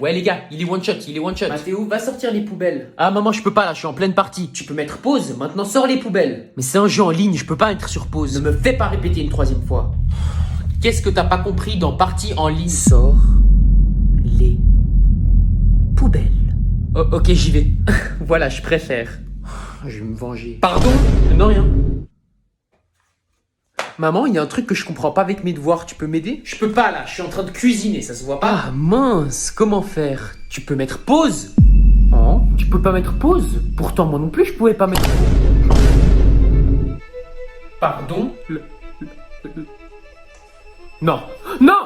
Ouais les gars, il est one shot. Mathéo, va sortir les poubelles. Ah maman, je peux pas là, je suis en pleine partie. Tu peux mettre pause, maintenant sors les poubelles. Mais c'est un jeu en ligne, je peux pas être sur pause. Ne me fais pas répéter une troisième fois. Qu'est-ce que t'as pas compris dans partie en ligne? Sors les poubelles. Oh, ok, j'y vais. Voilà, je préfère. Je vais me venger. Pardon? Non, rien. Maman, il y a un truc que je comprends pas avec mes devoirs, tu peux m'aider? Je peux pas là, je suis en train de cuisiner, ça se voit pas. Ah mince, comment faire? Tu peux mettre pause? Oh, Tu peux pas mettre pause? Pourtant moi non plus je pouvais pas mettre... pardon? Non. Non!